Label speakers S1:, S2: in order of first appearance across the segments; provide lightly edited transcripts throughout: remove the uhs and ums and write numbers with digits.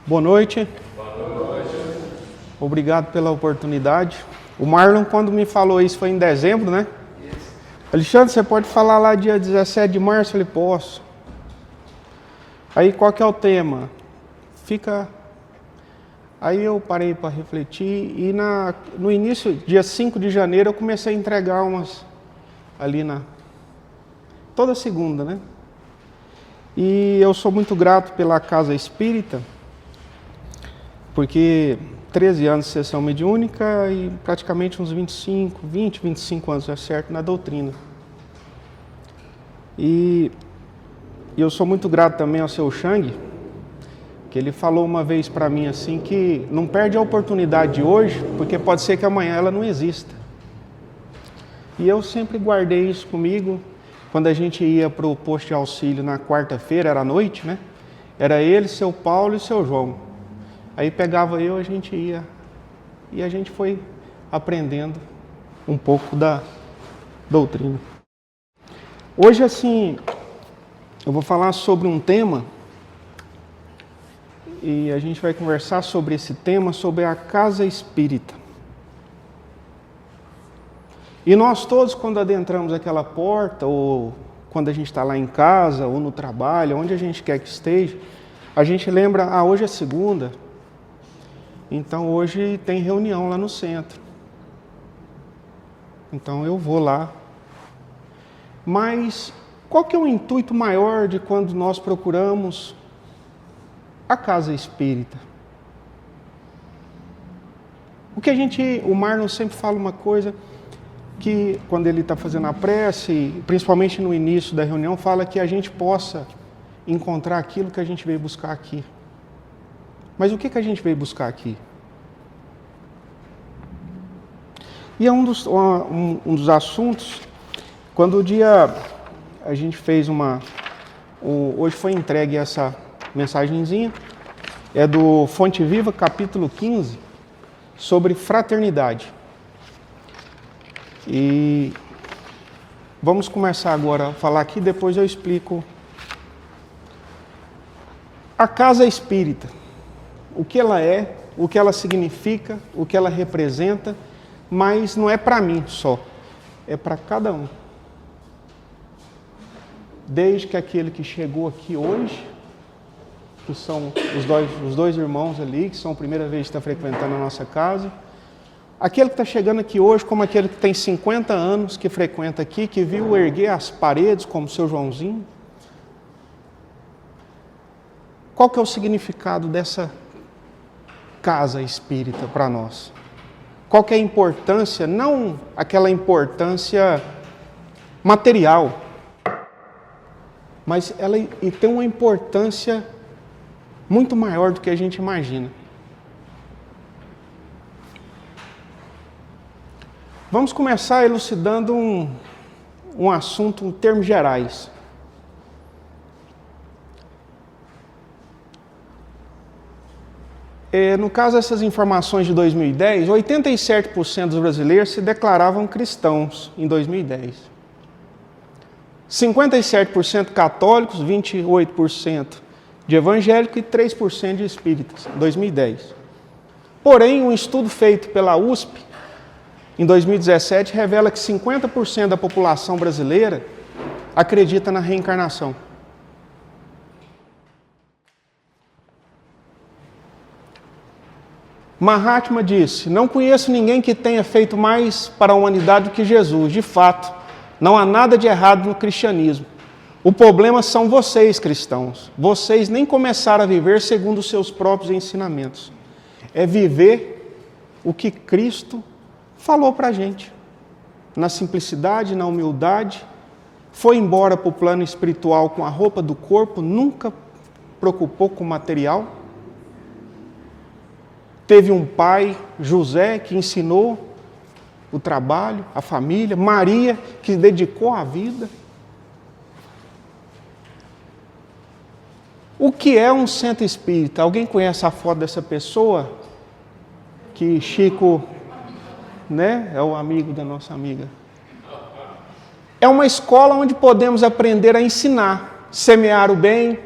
S1: Boa noite. Obrigado pela oportunidade. O Marlon, quando me falou isso, foi em dezembro, né? Alexandre, você pode falar lá dia 17 de março? Eu falei, posso. Aí, qual que é o tema? Aí eu parei para refletir e no início, dia 5 de janeiro, eu comecei a entregar umas ali toda segunda, né? E eu sou muito grato pela Casa Espírita, porque 13 anos de sessão mediúnica e praticamente uns 25 anos, é certo, na doutrina. E eu sou muito grato também ao seu Shang, que ele falou uma vez para mim assim, que não perde a oportunidade de hoje, porque pode ser que amanhã ela não exista. E eu sempre guardei isso comigo. Quando a gente ia para o posto de auxílio na quarta-feira, era à noite, né? Era ele, seu Paulo e seu João. Aí pegava a gente ia. E a gente foi aprendendo um pouco da doutrina. Hoje, assim, eu vou falar sobre um tema, e a gente vai conversar sobre esse tema, sobre a Casa Espírita. E nós todos, quando adentramos aquela porta, ou quando a gente está lá em casa, ou no trabalho, onde a gente quer que esteja, a gente lembra, hoje é segunda, então hoje tem reunião lá no centro. Então eu vou lá. Mas qual que é o intuito maior de quando nós procuramos a Casa Espírita? O Marlon sempre fala uma coisa, que quando ele está fazendo a prece, principalmente no início da reunião, fala que a gente possa encontrar aquilo que a gente veio buscar aqui. Mas o que a gente veio buscar aqui? E é um dos assuntos, quando a gente fez hoje foi entregue essa mensagenzinha, é do Fonte Viva, capítulo 15, sobre fraternidade. E vamos começar agora a falar aqui, depois eu explico a Casa Espírita, o que ela é, o que ela significa, o que ela representa, mas não é para mim só, é para cada um. Desde que aquele que chegou aqui hoje, que são os dois irmãos ali, que são a primeira vez que está frequentando a nossa casa, aquele que está chegando aqui hoje, como aquele que tem 50 anos, que frequenta aqui, que viu erguer as paredes, como o seu Joãozinho. Qual que é o significado dessa casa espírita para nós? Qual que é a importância, não aquela importância material, mas ela tem uma importância muito maior do que a gente imagina. Vamos começar elucidando um assunto em termos gerais. No caso dessas informações de 2010, 87% dos brasileiros se declaravam cristãos em 2010. 57% católicos, 28% de evangélicos e 3% de espíritas em 2010. Porém, um estudo feito pela USP, em 2017, revela que 50% da população brasileira acredita na reencarnação. Mahatma disse: não conheço ninguém que tenha feito mais para a humanidade do que Jesus. De fato, não há nada de errado no cristianismo. O problema são vocês, cristãos. Vocês nem começaram a viver segundo os seus próprios ensinamentos. É viver o que Cristo falou para a gente, na simplicidade, na humildade, foi embora para o plano espiritual com a roupa do corpo, nunca preocupou com o material. Teve um pai, José, que ensinou o trabalho, a família, Maria, que dedicou a vida. O que é um centro espírita? Alguém conhece a foto dessa pessoa? Que Chico, né, é o amigo da nossa amiga. É uma escola onde podemos aprender a ensinar, semear o bem,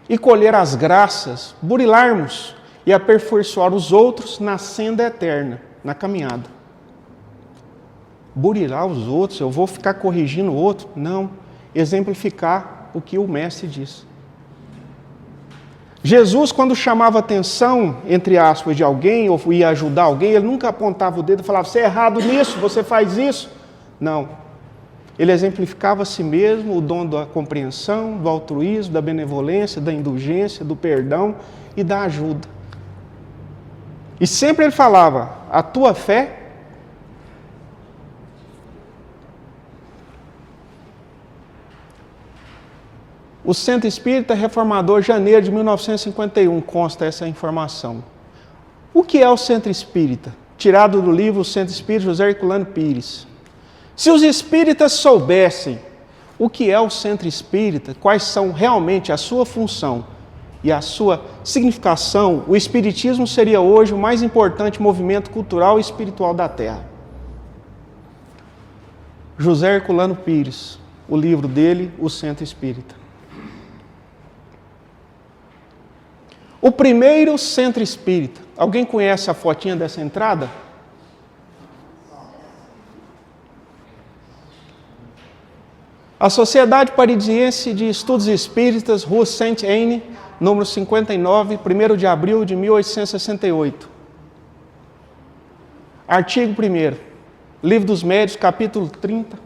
S1: e colher as graças, burilarmos e aperfeiçoar os outros na senda eterna, na caminhada. Burilar os outros, eu vou ficar corrigindo o outro? Não. Exemplificar o que o mestre diz. Jesus, quando chamava atenção, entre aspas, de alguém, ou ia ajudar alguém, ele nunca apontava o dedo e falava, você é errado nisso, você faz isso. Não. Ele exemplificava a si mesmo o dom da compreensão, do altruísmo, da benevolência, da indulgência, do perdão e da ajuda. E sempre ele falava, a tua fé o Centro Espírita Reformador, janeiro de 1951, consta essa informação. O que é o Centro Espírita? Tirado do livro O Centro Espírita, José Herculano Pires. Se os espíritas soubessem o que é o Centro Espírita, quais são realmente a sua função e a sua significação, o Espiritismo seria hoje o mais importante movimento cultural e espiritual da Terra. José Herculano Pires, o livro dele, O Centro Espírita. O primeiro centro espírita. Alguém conhece a fotinha dessa entrada? A Sociedade Parisiense de Estudos Espíritas, Rua Saint-Anne, número 59, 1º de abril de 1868. Artigo 1º, Livro dos Médiuns, capítulo 30.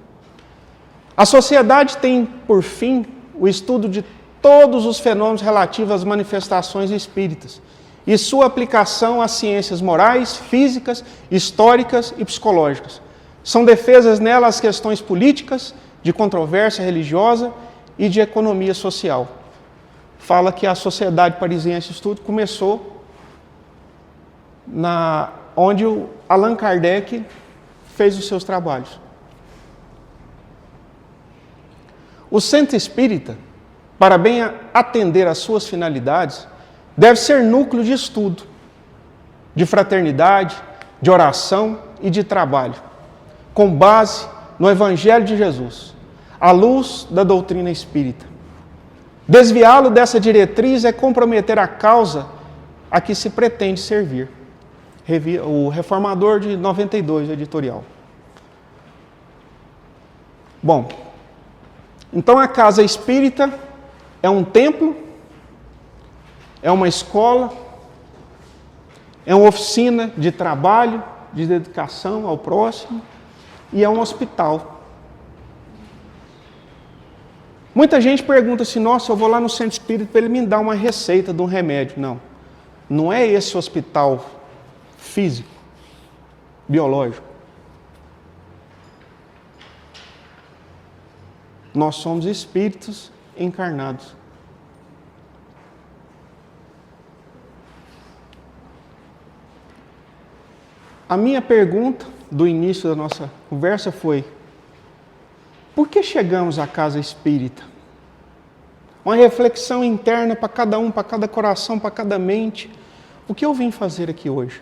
S1: A sociedade tem, por fim, o estudo de todos os fenômenos relativos às manifestações espíritas e sua aplicação às ciências morais, físicas, históricas e psicológicas. São defesas nela as questões políticas, de controvérsia religiosa e de economia social. Fala que a Sociedade Parisiense de Estudo começou onde o Allan Kardec fez os seus trabalhos. O Centro Espírita, para bem atender às suas finalidades, deve ser núcleo de estudo, de fraternidade, de oração e de trabalho, com base no Evangelho de Jesus, à luz da doutrina espírita. Desviá-lo dessa diretriz é comprometer a causa a que se pretende servir. O Reformador de 92, editorial. Bom, então a casa espírita é um templo, é uma escola, é uma oficina de trabalho, de dedicação ao próximo e é um hospital. Muita gente pergunta assim, nossa, eu vou lá no centro espírita para ele me dar uma receita de um remédio. Não, não é esse hospital físico, biológico. Nós somos espíritos encarnados. A minha pergunta do início da nossa conversa foi: por que chegamos à casa espírita? Uma reflexão interna para cada um, para cada coração, para cada mente. O que eu vim fazer aqui hoje?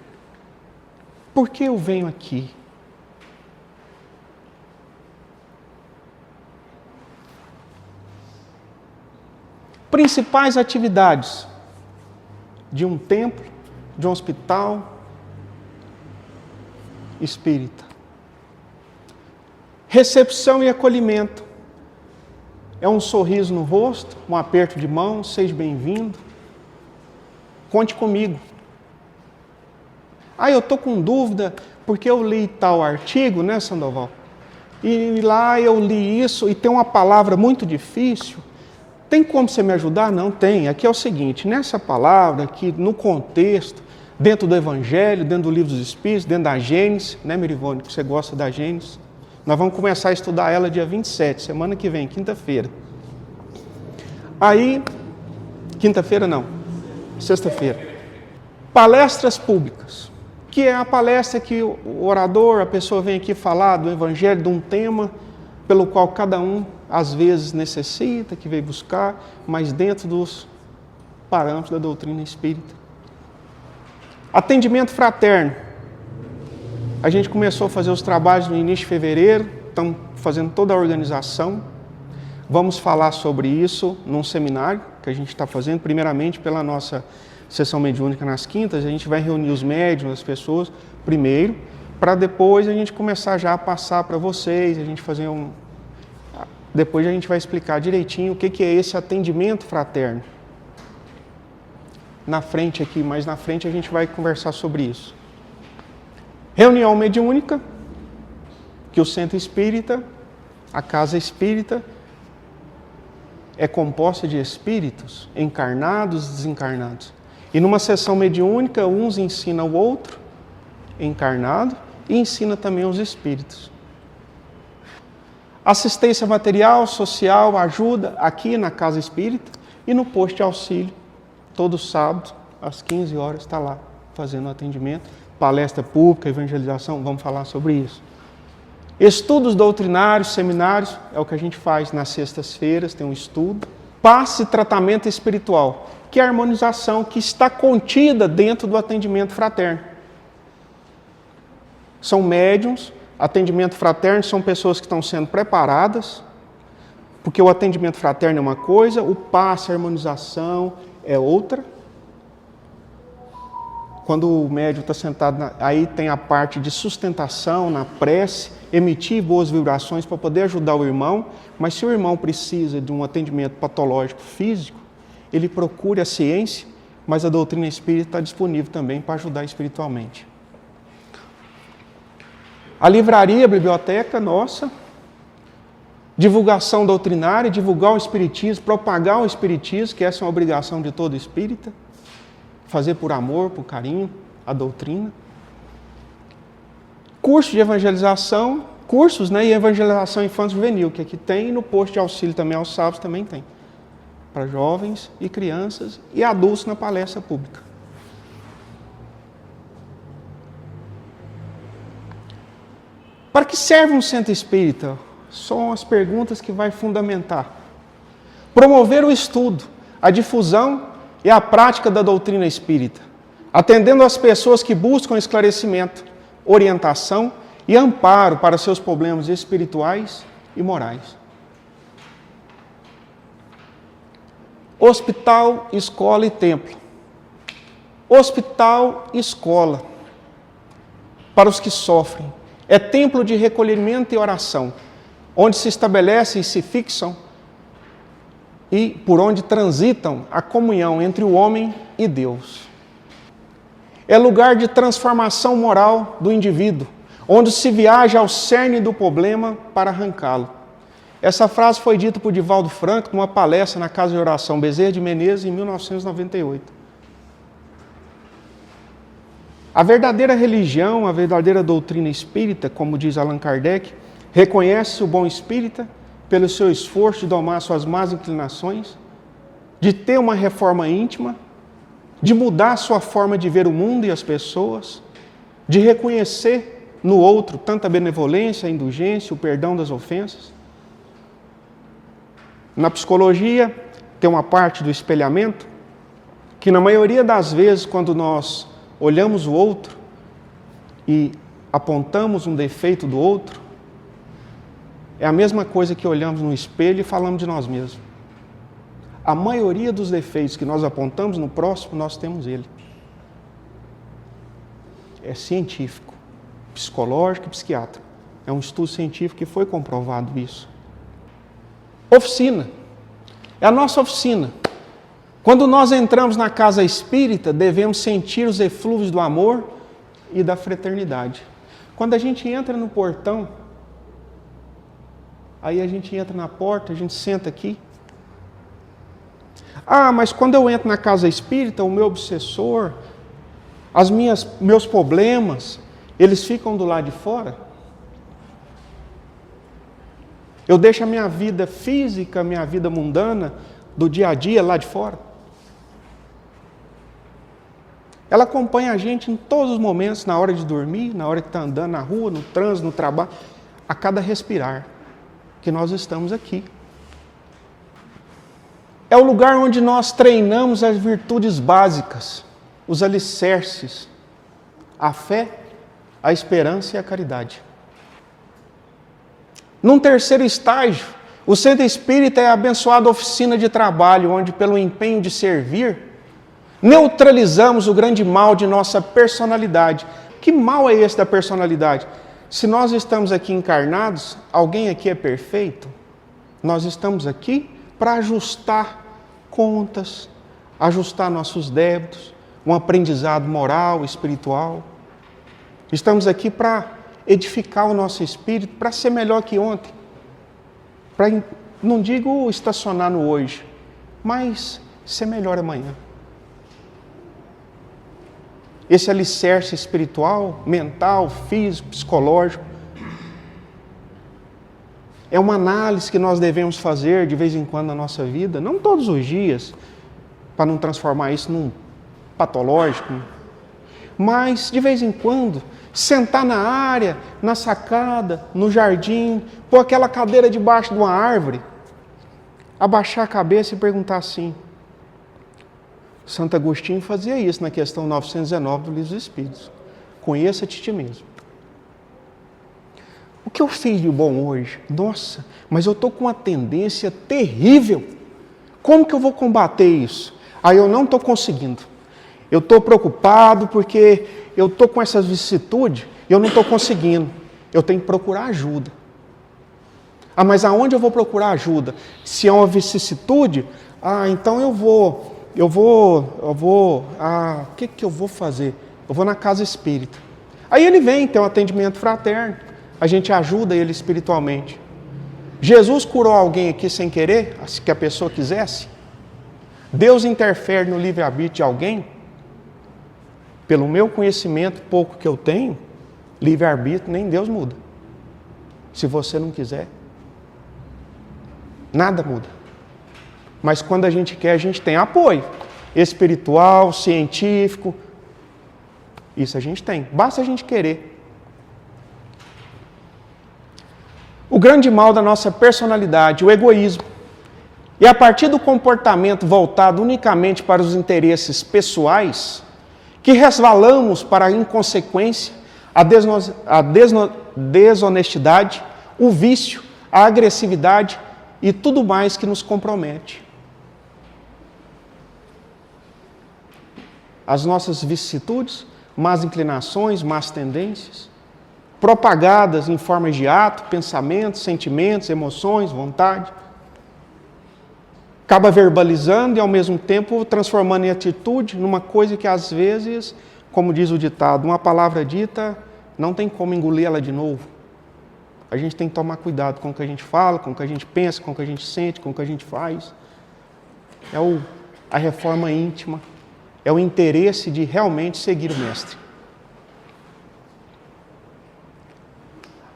S1: Por que eu venho aqui? Principais atividades de um templo, de um hospital espírita. Recepção e acolhimento. É um sorriso no rosto, um aperto de mão, seja bem-vindo. Conte comigo. Eu estou com dúvida porque eu li tal artigo, né, Sandoval? E lá eu li isso e tem uma palavra muito difícil. Tem como você me ajudar? Não, tem. Aqui é o seguinte, nessa palavra, aqui no contexto, dentro do Evangelho, dentro do Livro dos Espíritos, dentro da Gênesis, né, Mirivone, que você gosta da Gênesis? Nós vamos começar a estudar ela dia 27, semana que vem, quinta-feira. Aí, quinta-feira não, sexta-feira. Palestras públicas, que é a palestra que o orador, a pessoa vem aqui falar do Evangelho, de um tema pelo qual cada um, às vezes, necessita, que veio buscar, mas dentro dos parâmetros da doutrina espírita. Atendimento fraterno. A gente começou a fazer os trabalhos no início de fevereiro, estamos fazendo toda a organização. Vamos falar sobre isso num seminário que que a gente está fazendo, primeiramente pela nossa sessão mediúnica nas quintas, a gente vai reunir os médiuns, as pessoas, primeiro, para depois a gente começar já a passar para vocês, a gente fazer depois a gente vai explicar direitinho o que é esse atendimento fraterno. Na frente aqui, mais na frente a gente vai conversar sobre isso. Reunião mediúnica, que o centro espírita, a casa espírita, é composta de espíritos encarnados e desencarnados. E numa sessão mediúnica, uns ensinam o outro, encarnado, e ensina também os espíritos. Assistência material, social, ajuda aqui na casa espírita e no posto de auxílio. Todo sábado, às 15 horas, está lá fazendo atendimento. Palestra pública, evangelização, vamos falar sobre isso. Estudos doutrinários, seminários, é o que a gente faz nas sextas-feiras, tem um estudo. Passe e tratamento espiritual, que é a harmonização que está contida dentro do atendimento fraterno. São médiuns, atendimento fraterno são pessoas que estão sendo preparadas, porque o atendimento fraterno é uma coisa, o passe, a harmonização é outra. Quando o médium está sentado, aí tem a parte de sustentação na prece, emitir boas vibrações para poder ajudar o irmão, mas se o irmão precisa de um atendimento patológico físico, ele procure a ciência, mas a doutrina espírita está disponível também para ajudar espiritualmente. A livraria, a biblioteca nossa, divulgação doutrinária, divulgar o espiritismo, propagar o espiritismo, que essa é uma obrigação de todo espírita, fazer por amor, por carinho, a doutrina. Curso de evangelização, cursos, e evangelização infanto-juvenil, que aqui tem, e no posto de auxílio também aos sábados também tem, para jovens e crianças e adultos na palestra pública. Para que serve um centro espírita? São as perguntas que vai fundamentar. Promover o estudo, a difusão e a prática da doutrina espírita, atendendo às pessoas que buscam esclarecimento, orientação e amparo para seus problemas espirituais e morais. Hospital, escola e templo. Hospital, escola, para os que sofrem. É templo de recolhimento e oração, onde se estabelecem e se fixam e por onde transitam a comunhão entre o homem e Deus. É lugar de transformação moral do indivíduo, onde se viaja ao cerne do problema para arrancá-lo. Essa frase foi dita por Divaldo Franco numa palestra na Casa de Oração Bezerra de Menezes em 1998. A verdadeira religião, a verdadeira doutrina espírita, como diz Allan Kardec, reconhece o bom espírita pelo seu esforço de domar suas más inclinações, de ter uma reforma íntima, de mudar sua forma de ver o mundo e as pessoas, de reconhecer no outro tanta benevolência, a indulgência, o perdão das ofensas. Na psicologia, tem uma parte do espelhamento, que na maioria das vezes, quando nós olhamos o outro e apontamos um defeito do outro, é a mesma coisa que olhamos no espelho e falamos de nós mesmos. A maioria dos defeitos que nós apontamos no próximo, nós temos ele. É científico, psicológico e psiquiátrico. É um estudo científico que foi comprovado isso. Oficina. É a nossa oficina. Quando nós entramos na casa espírita, devemos sentir os eflúvios do amor e da fraternidade. Quando a gente entra no portão, aí a gente entra na porta, a gente senta aqui. Ah, mas quando eu entro na casa espírita, o meu obsessor, meus problemas, eles ficam do lado de fora? Eu deixo a minha vida física, a minha vida mundana, do dia a dia lá de fora? Ela acompanha a gente em todos os momentos, na hora de dormir, na hora que está andando na rua, no trânsito, no trabalho, a cada respirar, que nós estamos aqui. É o lugar onde nós treinamos as virtudes básicas, os alicerces, a fé, a esperança e a caridade. Num terceiro estágio, O centro espírita é a abençoada oficina de trabalho, onde, pelo empenho de servir, neutralizamos o grande mal de nossa personalidade. Que mal é esse da personalidade? Se nós estamos aqui encarnados, alguém aqui é perfeito? Nós estamos aqui para ajustar contas, ajustar nossos débitos, um aprendizado moral, espiritual. Estamos aqui para edificar o nosso espírito, para ser melhor que ontem. Para, não digo estacionar no hoje, mas ser melhor amanhã. Esse alicerce espiritual, mental, físico, psicológico, é uma análise que nós devemos fazer de vez em quando na nossa vida, não todos os dias, para não transformar isso num patológico, mas de vez em quando, sentar na área, na sacada, no jardim, pôr aquela cadeira debaixo de uma árvore, abaixar a cabeça e perguntar assim. Santo Agostinho fazia isso na questão 919 do Livro dos Espíritos. Conheça-te ti mesmo. O que eu fiz de bom hoje? Nossa, mas eu estou com uma tendência terrível. Como que eu vou combater isso? Aí eu não estou conseguindo. Eu estou preocupado porque eu estou com essas vicissitudes e eu não estou conseguindo. Eu tenho que procurar ajuda. Ah, mas aonde eu vou procurar ajuda? Se é uma vicissitude, então o que eu vou fazer? Eu vou na casa espírita. Aí ele vem, tem um atendimento fraterno, a gente ajuda ele espiritualmente. Jesus curou alguém aqui sem querer, que a pessoa quisesse? Deus interfere no livre-arbítrio de alguém? Pelo meu conhecimento pouco que eu tenho, livre-arbítrio nem Deus muda. Se você não quiser, nada muda. Mas quando a gente quer, a gente tem apoio espiritual, científico. Isso a gente tem, basta a gente querer. O grande mal da nossa personalidade, o egoísmo. E a partir do comportamento voltado unicamente para os interesses pessoais, que resvalamos para a inconsequência, a desonestidade, o vício, a agressividade e tudo mais que nos compromete. As nossas vicissitudes, más inclinações, más tendências, propagadas em formas de ato, pensamentos, sentimentos, emoções, vontade, acaba verbalizando e ao mesmo tempo transformando em atitude numa coisa que às vezes, como diz o ditado, uma palavra dita não tem como engolir ela de novo. A gente tem que tomar cuidado com o que a gente fala, com o que a gente pensa, com o que a gente sente, com o que a gente faz. É a reforma íntima, é o interesse de realmente seguir o Mestre.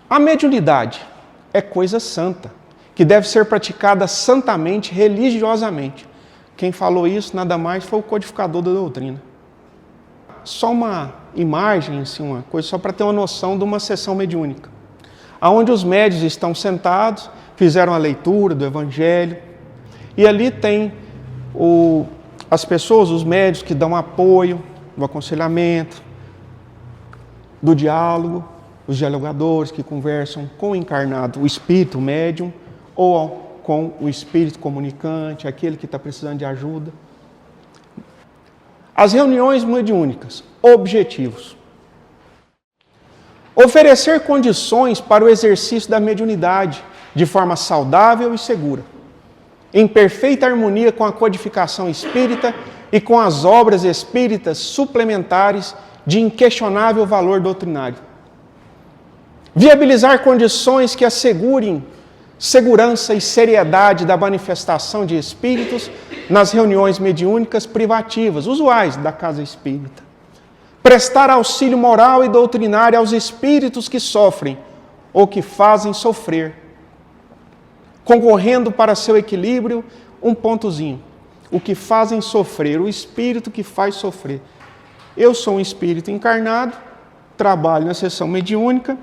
S1: A mediunidade é coisa santa, que deve ser praticada santamente, religiosamente. Quem falou isso, nada mais, foi o codificador da doutrina. Só uma imagem, assim, uma coisa, só para ter uma noção de uma sessão mediúnica. Onde os médiuns estão sentados, fizeram a leitura do Evangelho, e ali tem as pessoas, os médiuns que dão apoio, do aconselhamento, do diálogo, os dialogadores que conversam com o encarnado, o espírito, o médium, ou com o espírito comunicante, aquele que está precisando de ajuda. As reuniões mediúnicas, objetivos. Oferecer condições para o exercício da mediunidade de forma saudável e segura, em perfeita harmonia com a codificação espírita e com as obras espíritas suplementares de inquestionável valor doutrinário. Viabilizar condições que assegurem segurança e seriedade da manifestação de espíritos nas reuniões mediúnicas privativas, usuais da casa espírita. Prestar auxílio moral e doutrinário aos espíritos que sofrem ou que fazem sofrer. Concorrendo para seu equilíbrio, um pontozinho. O que fazem sofrer, o espírito que faz sofrer. Eu sou um espírito encarnado, trabalho na sessão mediúnica,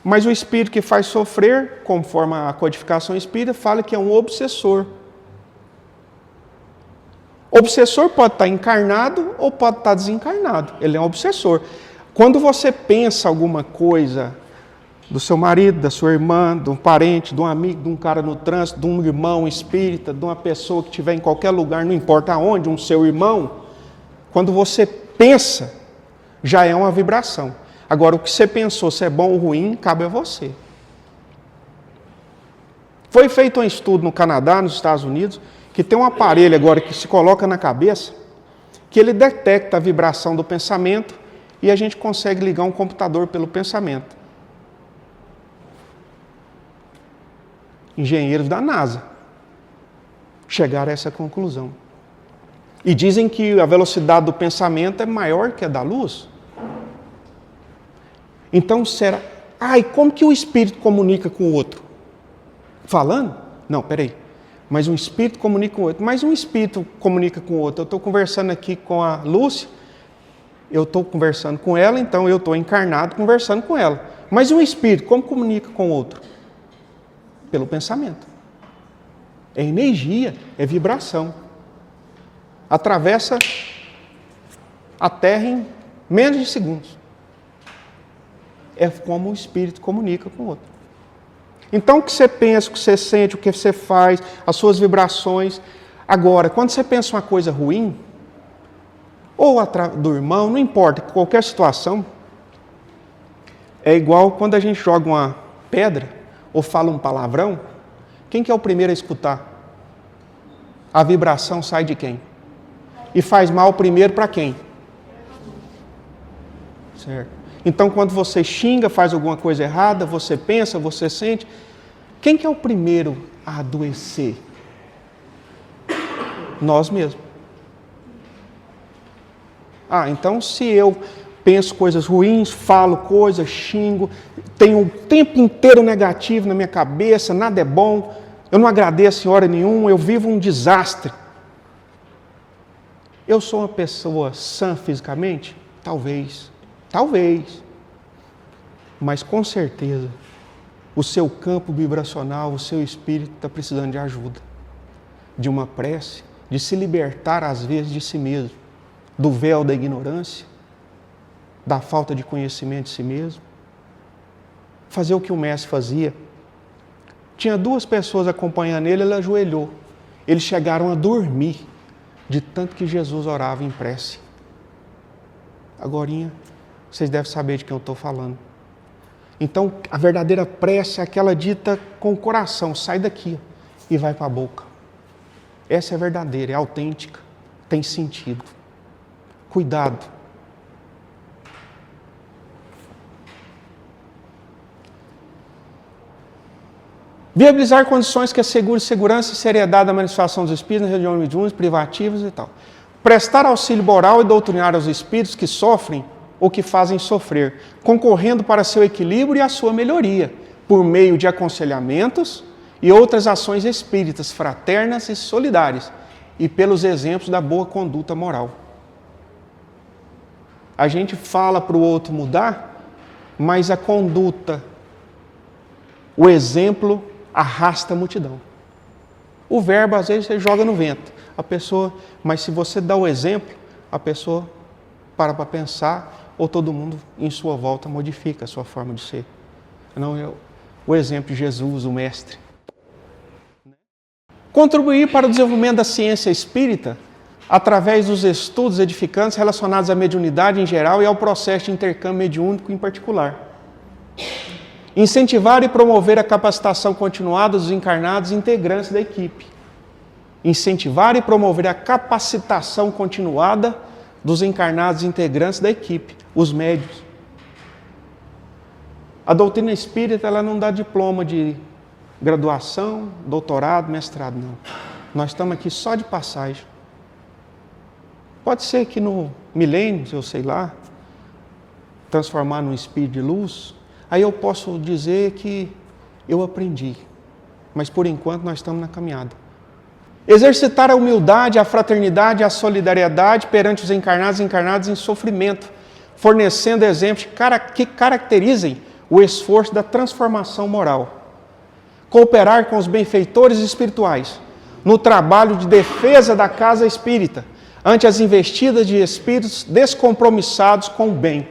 S1: mas o espírito que faz sofrer, conforme a codificação espírita, fala que é um obsessor. Obsessor pode estar encarnado ou pode estar desencarnado. Ele é um obsessor. Quando você pensa alguma coisa do seu marido, da sua irmã, de um parente, de um amigo, de um cara no trânsito, de um irmão espírita, de uma pessoa que estiver em qualquer lugar, não importa aonde, um seu irmão, quando você pensa, já é uma vibração. Agora, o que você pensou, se é bom ou ruim, cabe a você. Foi feito um estudo no Canadá, nos Estados Unidos, que tem um aparelho agora que se coloca na cabeça, que ele detecta a vibração do pensamento e a gente consegue ligar um computador pelo pensamento. Engenheiros da NASA chegaram a essa conclusão. E dizem que a velocidade do pensamento é maior que a da luz. Então, será... e como que o espírito comunica com o outro? Falando? Não, peraí. Mas um espírito comunica com o outro. Mas um espírito comunica com o outro. Eu estou conversando aqui com a Lúcia, eu estou conversando com ela, então eu estou encarnado conversando com ela. Mas um espírito, como comunica com o outro? Pelo pensamento. É energia, é vibração. Atravessa a Terra em menos de segundos. É como o espírito comunica com o outro. Então, o que você pensa, o que você sente, o que você faz, as suas vibrações. Agora, quando você pensa uma coisa ruim, ou do irmão, não importa, qualquer situação, é igual quando a gente joga uma pedra ou fala um palavrão, quem que é o primeiro a escutar? A vibração sai de quem? E faz mal primeiro para quem? Certo. Então, quando você xinga, faz alguma coisa errada, você pensa, você sente, quem que é o primeiro a adoecer? Nós mesmos. Então se eu penso coisas ruins, falo coisas, xingo, tenho o tempo inteiro negativo na minha cabeça, nada é bom, eu não agradeço em hora nenhuma, eu vivo um desastre. Eu sou uma pessoa sã fisicamente? Talvez. Mas com certeza, o seu campo vibracional, o seu espírito está precisando de ajuda, de uma prece, de se libertar às vezes de si mesmo, do véu da ignorância, da falta de conhecimento de si mesmo. Fazer o que o mestre fazia. Tinha 2 pessoas acompanhando ele ajoelhou. Eles chegaram a dormir, de tanto que Jesus orava em prece. Agorinha, vocês devem saber de quem eu estou falando. Então, a verdadeira prece é aquela dita com o coração, sai daqui e vai para a boca. Essa é verdadeira, é autêntica, tem sentido. Cuidado. Viabilizar condições que assegurem segurança e seriedade da manifestação dos espíritos nas regiões mediúnicas, privativas e tal. Prestar auxílio moral e doutrinário aos espíritos que sofrem ou que fazem sofrer, concorrendo para seu equilíbrio e a sua melhoria, por meio de aconselhamentos e outras ações espíritas, fraternas e solidárias, e pelos exemplos da boa conduta moral. A gente fala para o outro mudar, mas a conduta, o exemplo arrasta a multidão. O verbo, às vezes, você joga no vento. Mas se você dá o exemplo, a pessoa para pensar, ou todo mundo em sua volta modifica a sua forma de ser. Não, o exemplo de Jesus, o mestre. Contribuir para o desenvolvimento da ciência espírita através dos estudos edificantes relacionados à mediunidade em geral e ao processo de intercâmbio mediúnico em particular. Incentivar e promover a capacitação continuada dos encarnados integrantes da equipe. Incentivar e promover a capacitação continuada dos encarnados integrantes da equipe, os médios. A doutrina espírita, ela não dá diploma de graduação, doutorado, mestrado, não. Nós estamos aqui só de passagem. Pode ser que no milênio, eu sei lá, transformar num espírito de luz, aí eu posso dizer que eu aprendi. Mas por enquanto nós estamos na caminhada. Exercitar a humildade, a fraternidade, a solidariedade perante os encarnados e encarnados em sofrimento, fornecendo exemplos que caracterizem o esforço da transformação moral. Cooperar com os benfeitores espirituais no trabalho de defesa da casa espírita ante as investidas de espíritos descompromissados com o bem.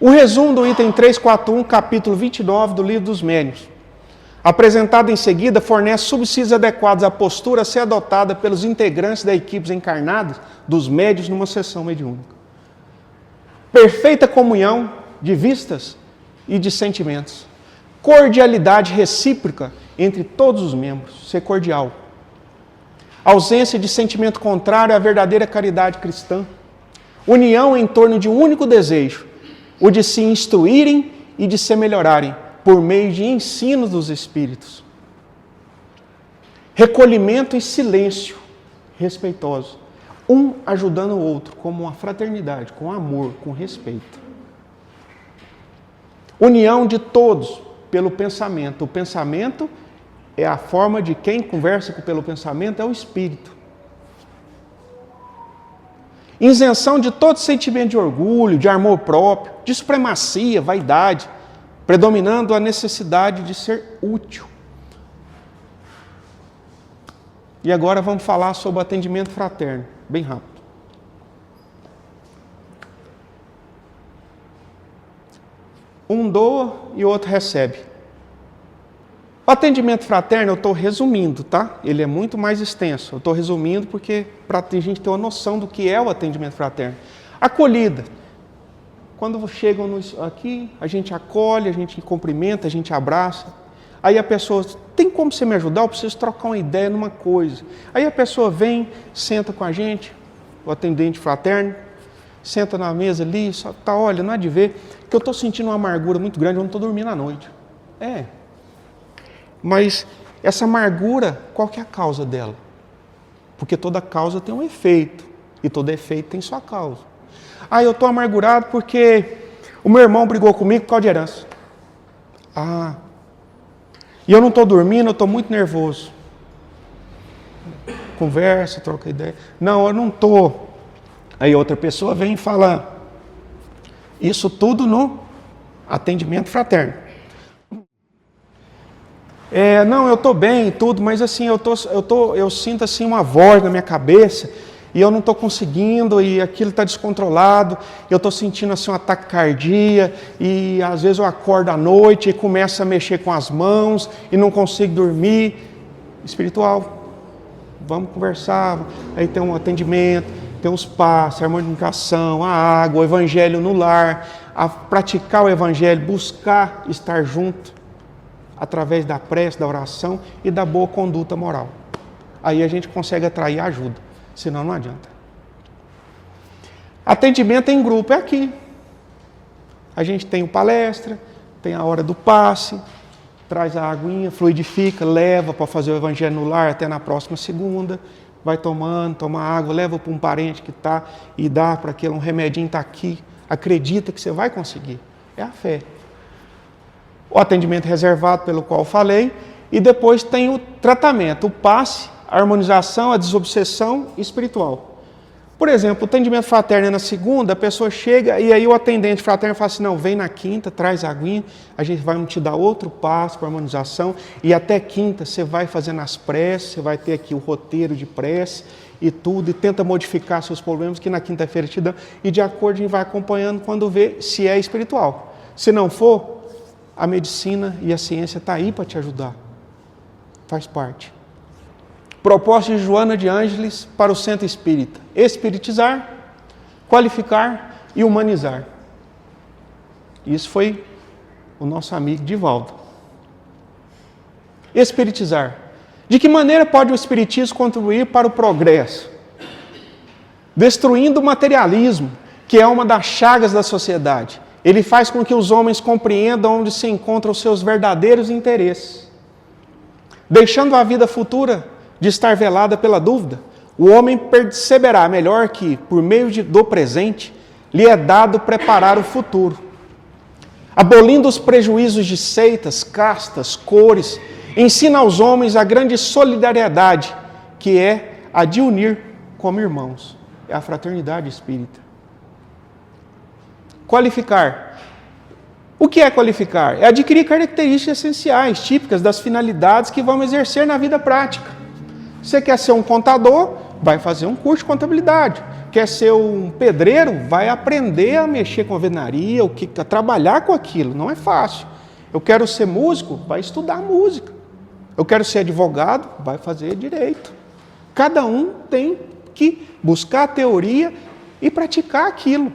S1: O resumo do item 341, capítulo 29 do Livro dos Médiuns, apresentado em seguida, fornece subsídios adequados à postura a ser adotada pelos integrantes da equipe encarnados dos médiuns numa sessão mediúnica. Perfeita comunhão de vistas e de sentimentos. Cordialidade recíproca entre todos os membros. Ser cordial. Ausência de sentimento contrário à verdadeira caridade cristã. União em torno de um único desejo, o de se instruírem e de se melhorarem por meio de ensinos dos Espíritos. Recolhimento e silêncio respeitoso. Um ajudando o outro, como uma fraternidade, com amor, com respeito. União de todos pelo pensamento. O pensamento é a forma de quem conversa pelo pensamento, é o Espírito. Isenção de todo sentimento de orgulho, de amor próprio, de supremacia, vaidade, predominando a necessidade de ser útil. E agora vamos falar sobre o atendimento fraterno, bem rápido. Um doa e o outro recebe. O atendimento fraterno eu estou resumindo, tá? Ele é muito mais extenso. Eu estou resumindo porque para a gente ter uma noção do que é o atendimento fraterno. Acolhida. Quando chegam aqui, a gente acolhe, a gente cumprimenta, a gente abraça. Aí a pessoa, tem como você me ajudar? Eu preciso trocar uma ideia numa coisa. Aí a pessoa vem, senta com a gente, o atendente fraterno, senta na mesa ali, só tá, olha, não há de ver, que eu estou sentindo uma amargura muito grande, eu não estou dormindo à noite. Mas essa amargura, qual que é a causa dela? Porque toda causa tem um efeito, e todo efeito tem sua causa. Eu estou amargurado porque o meu irmão brigou comigo por causa de herança. E eu não estou dormindo, eu estou muito nervoso. Conversa, troca ideia. Não, eu não estou. Aí outra pessoa vem e fala, isso tudo no atendimento fraterno. Não, eu estou bem e tudo, mas assim, eu sinto assim uma voz na minha cabeça e eu não estou conseguindo e aquilo está descontrolado, eu estou sentindo assim um ataque cardíaco e às vezes eu acordo à noite e começo a mexer com as mãos e não consigo dormir. Espiritual, vamos conversar, aí tem um atendimento, tem os passos, a harmonização, a água, o evangelho no lar, a praticar o evangelho, buscar estar junto, através da prece, da oração e da boa conduta moral. Aí a gente consegue atrair ajuda, senão não adianta. Atendimento em grupo é aqui. A gente tem o palestra, tem a hora do passe, traz a aguinha, fluidifica, leva para fazer o evangelho no lar até na próxima segunda, vai tomando, toma água, leva para um parente que está e dá para aquele, um remedinho está aqui, acredita que você vai conseguir. É a fé. O atendimento reservado pelo qual falei, e depois tem o tratamento, o passe, a harmonização, a desobsessão espiritual. Por exemplo, o atendimento fraterno é na segunda, a pessoa chega e aí o atendente fraterno fala assim, não, vem na quinta, traz a aguinha, a gente vai te dar outro passo para harmonização e até quinta você vai fazendo as preces, você vai ter aqui o roteiro de prece e tudo, e tenta modificar seus problemas que na quinta-feira te dão, e de acordo a gente vai acompanhando quando vê se é espiritual. Se não for, a medicina e a ciência está aí para te ajudar. Faz parte. Proposta de Joana de Ângeles para o Centro Espírita. Espiritizar, qualificar e humanizar. Isso foi o nosso amigo Divaldo. Espiritizar. De que maneira pode o Espiritismo contribuir para o progresso? Destruindo o materialismo, que é uma das chagas da sociedade. Ele faz com que os homens compreendam onde se encontram os seus verdadeiros interesses. Deixando a vida futura de estar velada pela dúvida, o homem perceberá melhor que, por meio do presente, lhe é dado preparar o futuro. Abolindo os prejuízos de seitas, castas, cores, ensina aos homens a grande solidariedade, que é a de unir como irmãos. É a fraternidade espírita. Qualificar. O que é qualificar? É adquirir características essenciais, típicas das finalidades que vamos exercer na vida prática. Você quer ser um contador? Vai fazer um curso de contabilidade. quer ser um pedreiro, vai aprender a mexer com alvenaria, a trabalhar com aquilo, não é fácil. Eu quero ser músico, vai estudar música. Eu quero ser advogado, vai fazer direito. Cada um tem que buscar a teoria e praticar aquilo.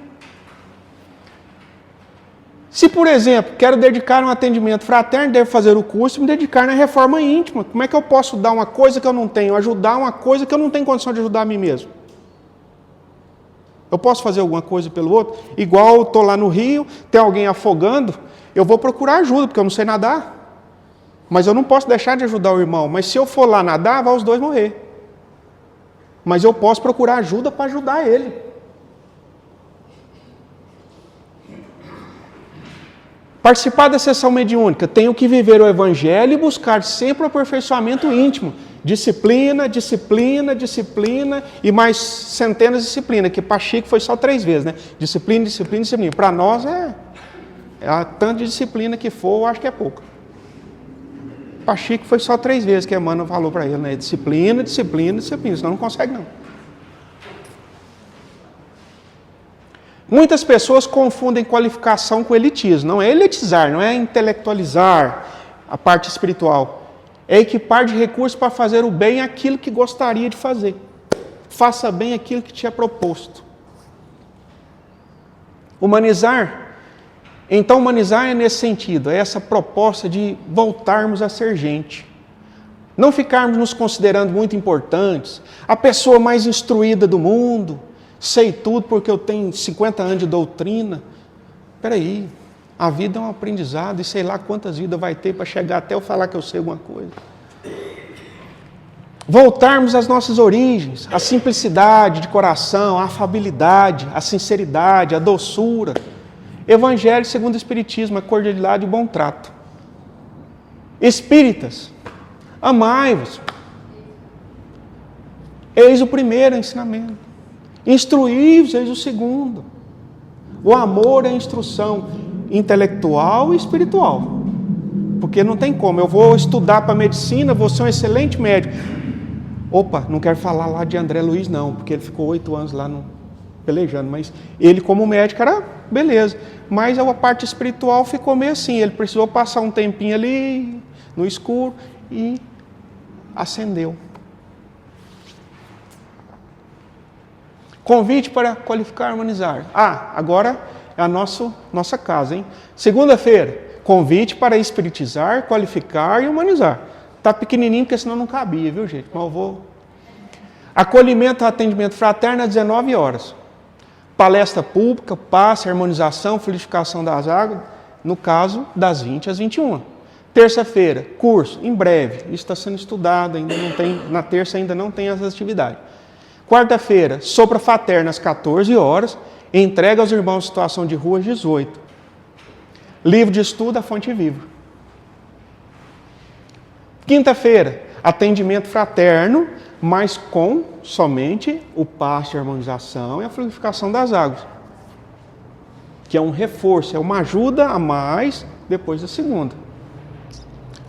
S1: Se, por exemplo, quero dedicar um atendimento fraterno, devo fazer o curso e me dedicar na reforma íntima. Como é que eu posso dar uma coisa que eu não tenho, ajudar uma coisa que eu não tenho condição de ajudar a mim mesmo? Eu posso fazer alguma coisa pelo outro? Igual eu estou lá no rio, tem alguém afogando, eu vou procurar ajuda, porque eu não sei nadar. Mas eu não posso deixar de ajudar o irmão. Mas se eu for lá nadar, vai os dois morrer. Mas eu posso procurar ajuda para ajudar ele. Participar da sessão mediúnica, tenho que viver o Evangelho e buscar sempre o aperfeiçoamento íntimo. Disciplina, disciplina, disciplina e mais centenas de disciplinas, que para Chico foi só 3 vezes, né? Disciplina, disciplina, disciplina. Para nós é a tanta de disciplina que for, eu acho que é pouco. Para Chico foi só 3 vezes que a Emmanuel falou para ele, né? Disciplina, disciplina, disciplina, senão não consegue não. Muitas pessoas confundem qualificação com elitismo. Não é elitizar, não é intelectualizar a parte espiritual. É equipar de recursos para fazer o bem aquilo que gostaria de fazer. Faça bem aquilo que te é proposto. Humanizar. Então, humanizar é nesse sentido, é essa proposta de voltarmos a ser gente. Não ficarmos nos considerando muito importantes, a pessoa mais instruída do mundo, sei tudo porque eu tenho 50 anos de doutrina. Espera aí, a vida é um aprendizado e sei lá quantas vidas vai ter para chegar até eu falar que eu sei alguma coisa. Voltarmos às nossas origens, a simplicidade de coração, a afabilidade, a sinceridade, a doçura. Evangelho segundo o Espiritismo, a cordialidade e o bom trato. Espíritas, amai-vos. Eis o primeiro ensinamento. Instruí-vos, eis o segundo. O amor é a instrução intelectual e espiritual. Porque não tem como, eu vou estudar para medicina, vou ser um excelente médico. Opa, não quero falar lá de André Luiz não, porque ele ficou 8 anos lá pelejando, mas ele como médico era beleza. Mas a parte espiritual ficou meio assim, ele precisou passar um tempinho ali no escuro e acendeu. Convite para qualificar e harmonizar. Agora é a nossa casa, hein? Segunda-feira, convite para espiritizar, qualificar e humanizar. Está pequenininho, porque senão não cabia, viu, gente? Mas eu vou... Acolhimento e atendimento fraterno às 19 horas. Palestra pública, passe, harmonização, fluidificação das águas, no caso, das 20 às 21. Terça-feira, curso, em breve. Isso está sendo estudado, ainda não tem, na terça ainda não tem as atividades. Quarta-feira, sopra fraterna às 14 horas, entrega aos irmãos em situação de rua às 18. Livro de estudo, a fonte viva. Quinta-feira, atendimento fraterno, mas com somente o passe de harmonização e a fluidificação das águas. Que é um reforço, é uma ajuda a mais depois da segunda.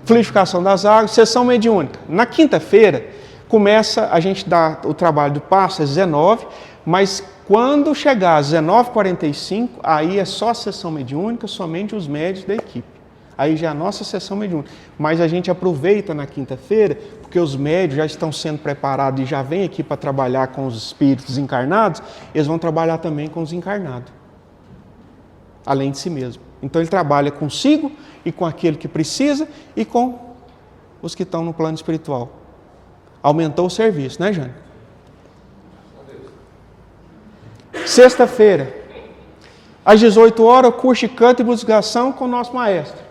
S1: Fluidificação das águas, sessão mediúnica. Na quinta-feira, começa a gente dar o trabalho do passe às 19, mas quando chegar às 19h45, aí é só a sessão mediúnica, somente os médios da equipe. Aí já é a nossa sessão mediúnica. Mas a gente aproveita na quinta-feira, porque os médios já estão sendo preparados e já vêm aqui para trabalhar com os espíritos encarnados, eles vão trabalhar também com os encarnados, além de si mesmo. Então ele trabalha consigo e com aquele que precisa e com os que estão no plano espiritual. Aumentou o serviço, né, Jane? Sexta-feira, às 18 horas, curso de canto e musicação com o nosso maestro.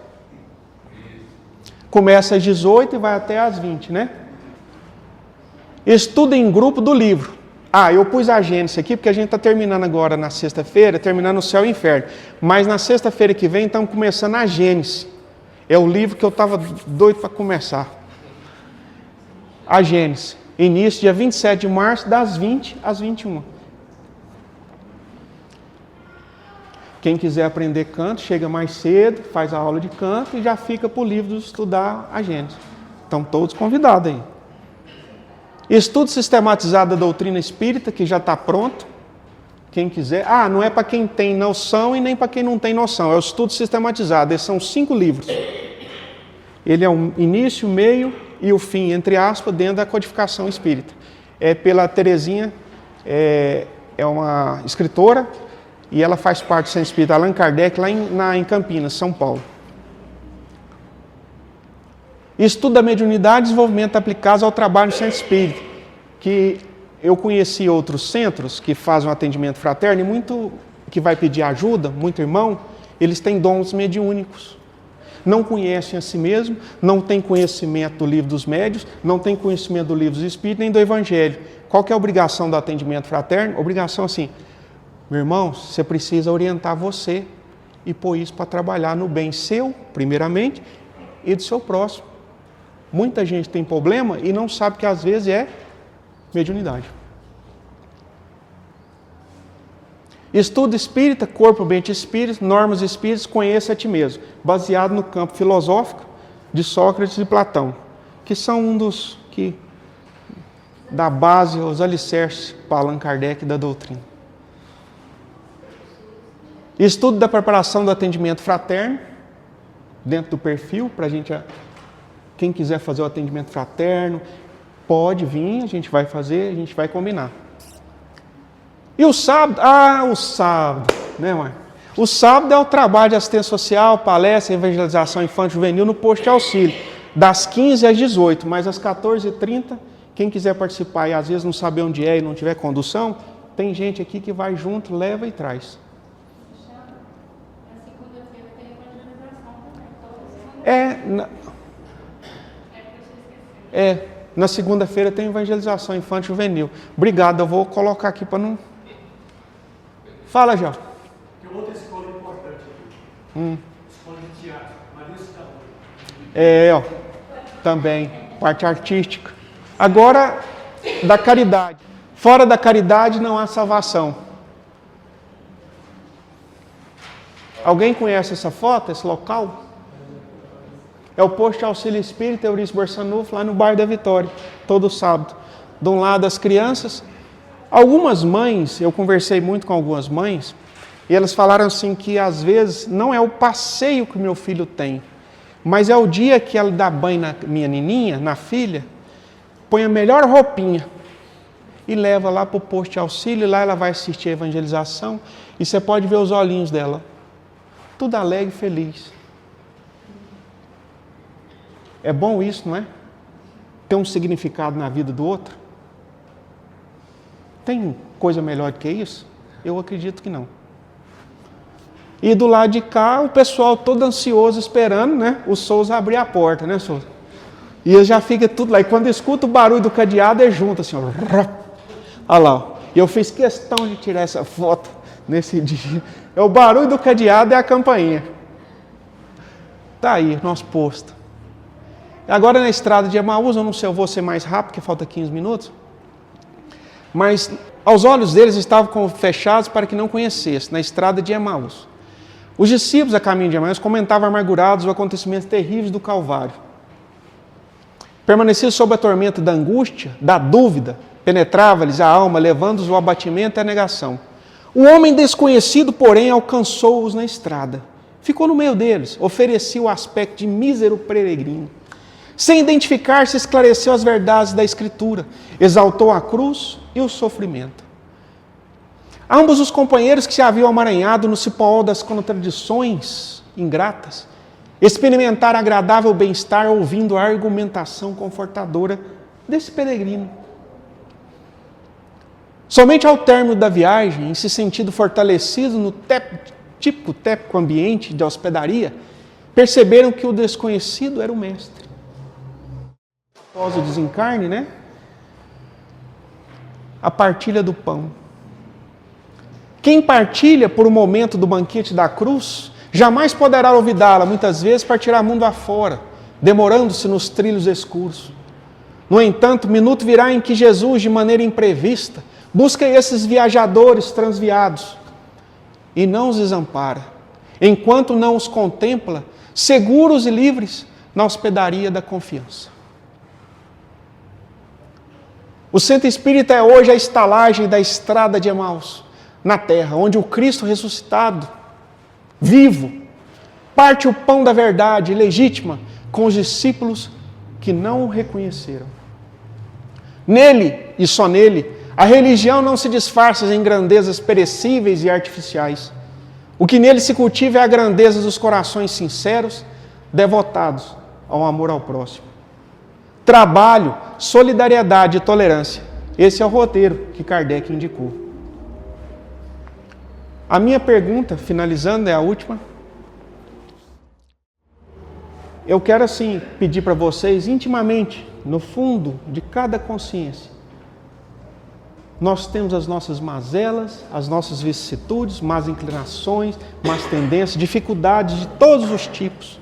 S1: Começa às 18 e vai até às 20, né? Estudo em grupo do livro. Eu pus a Gênesis aqui, porque a gente está terminando agora na sexta-feira, terminando o Céu e o Inferno. Mas na sexta-feira que vem, estamos começando a Gênesis. É o livro que eu estava doido para começar. A Gênesis. Início dia 27 de março, das 20 às 21. Quem quiser aprender canto, chega mais cedo, faz a aula de canto e já fica para o livro estudar a Gênesis. Estão todos convidados aí. Estudo sistematizado da doutrina espírita, que já está pronto. Quem quiser. Não é para quem tem noção e nem para quem não tem noção. É o estudo sistematizado. Esses são 5 livros. Ele é o início, o meio e o fim, entre aspas, dentro da codificação espírita. É pela Terezinha, é uma escritora, e ela faz parte do Centro Espírita Allan Kardec, lá em Campinas, São Paulo. Estudo da mediunidade e desenvolvimento aplicados ao trabalho no Centro Espírita, que eu conheci outros centros que fazem um atendimento fraterno, e muito que vai pedir ajuda, muito irmão, eles têm dons mediúnicos. Não conhecem a si mesmo, não têm conhecimento do livro dos médiuns, não têm conhecimento do livro dos espíritos, nem do evangelho. Qual que é a obrigação do atendimento fraterno? Obrigação assim, meu irmão, você precisa orientar você e pôr isso para trabalhar no bem seu, primeiramente, e do seu próximo. Muita gente tem problema e não sabe que às vezes é mediunidade. Estudo espírita, corpo, mente espírita, normas espíritas, conheça a ti mesmo, baseado no campo filosófico de Sócrates e Platão, que são um dos que dá base aos alicerces para Allan Kardec da doutrina. Estudo da preparação do atendimento fraterno, dentro do perfil, para a gente, quem quiser fazer o atendimento fraterno, pode vir, a gente vai fazer, a gente vai combinar. E o sábado? O sábado, né, mãe? O sábado é o trabalho de assistência social, palestra, evangelização infantil juvenil no posto de auxílio, das 15 às 18, mas às 14h30, quem quiser participar e às vezes não saber onde é e não tiver condução, tem gente aqui que vai junto, leva e traz. Na segunda-feira tem evangelização infantil juvenil. Obrigado, eu vou colocar aqui para não... Fala, João.
S2: Tem outra escola importante aqui. Escola de teatro, Maria Cidadã.
S1: Também, parte artística. Agora, da caridade. Fora da caridade não há salvação. Alguém conhece essa foto, esse local? É o posto de auxílio espírita Eurício Borsanufo, lá no bairro da Vitória, todo sábado. De um lado as crianças. Algumas mães, eu conversei muito com algumas mães, e elas falaram assim que às vezes não é o passeio que o meu filho tem, mas é o dia que ela dá banho na minha nininha, na filha, põe a melhor roupinha e leva lá para o posto de auxílio, lá ela vai assistir a evangelização, e você pode ver os olhinhos dela, tudo alegre e feliz. É bom isso, não é? Ter um significado na vida do outro. Tem coisa melhor do que isso? Eu acredito que não. E do lado de cá, o pessoal todo ansioso esperando, né? O Souza abrir a porta, né, Souza? E ele já fica tudo lá. E quando escuta o barulho do cadeado, é junto, assim, ó. Olha lá, ó. E eu fiz questão de tirar essa foto nesse dia. É o barulho do cadeado e a campainha. Tá aí, nosso posto. Agora na estrada de Emaús, eu não sei, eu vou ser mais rápido, porque falta 15 minutos. Mas aos olhos deles estavam fechados para que não conhecessem, na estrada de Emaús. Os discípulos a caminho de Emaús comentavam amargurados os acontecimentos terríveis do Calvário. Permaneciam sob a tormenta da angústia, da dúvida, penetrava-lhes a alma, levando-os ao abatimento e à negação. Um homem desconhecido, porém, alcançou-os na estrada. Ficou no meio deles, oferecia o aspecto de mísero peregrino. Sem identificar-se, esclareceu as verdades da Escritura, exaltou a cruz e o sofrimento. Ambos os companheiros que se haviam amaranhado no cipó das contradições ingratas, experimentaram agradável bem-estar ouvindo a argumentação confortadora desse peregrino. Somente ao término da viagem, em se sentindo fortalecido no típico ambiente de hospedaria, perceberam que o desconhecido era o mestre. Após o desencarne, né? A partilha do pão. Quem partilha por um momento do banquete da cruz, jamais poderá olvidá-la, muitas vezes, para tirar mundo afora, demorando-se nos trilhos escuros. No entanto, minuto virá em que Jesus, de maneira imprevista, busca esses viajadores transviados e não os desampara, enquanto não os contempla, seguros e livres, na hospedaria da confiança. O Centro Espírita é hoje a estalagem da estrada de Emaús, na terra, onde o Cristo ressuscitado, vivo, parte o pão da verdade legítima com os discípulos que não o reconheceram. Nele, e só nele, a religião não se disfarça em grandezas perecíveis e artificiais. O que nele se cultiva é a grandeza dos corações sinceros, devotados ao amor ao próximo. Trabalho, solidariedade e tolerância. Esse é o roteiro que Kardec indicou. A minha pergunta, finalizando, é a última. Eu quero, assim, pedir para vocês, intimamente, no fundo de cada consciência, nós temos as nossas mazelas, as nossas vicissitudes, más inclinações, más tendências, dificuldades de todos os tipos.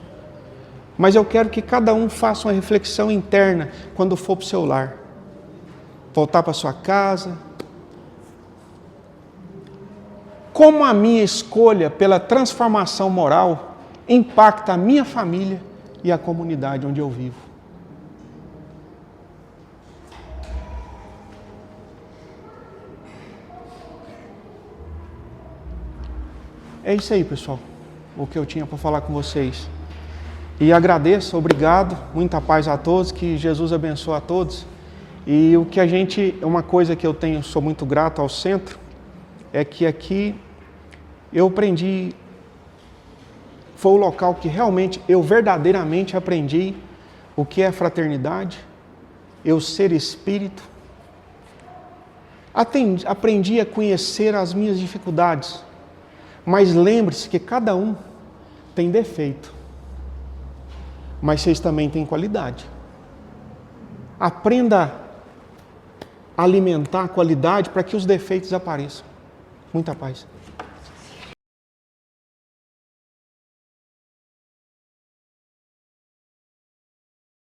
S1: Mas eu quero que cada um faça uma reflexão interna quando for para o seu lar. Voltar para sua casa. Como a minha escolha pela transformação moral impacta a minha família e a comunidade onde eu vivo? É isso aí, pessoal, o que eu tinha para falar com vocês. E agradeço, obrigado, muita paz a todos, que Jesus abençoe a todos. E o que uma coisa que eu sou muito grato ao centro, é que aqui eu aprendi, foi o local que realmente, eu verdadeiramente aprendi o que é fraternidade, eu ser espírito. Aprendi a conhecer as minhas dificuldades. Mas lembre-se que cada um tem defeito, mas vocês também têm qualidade. Aprenda a alimentar a qualidade para que os defeitos apareçam. Muita paz.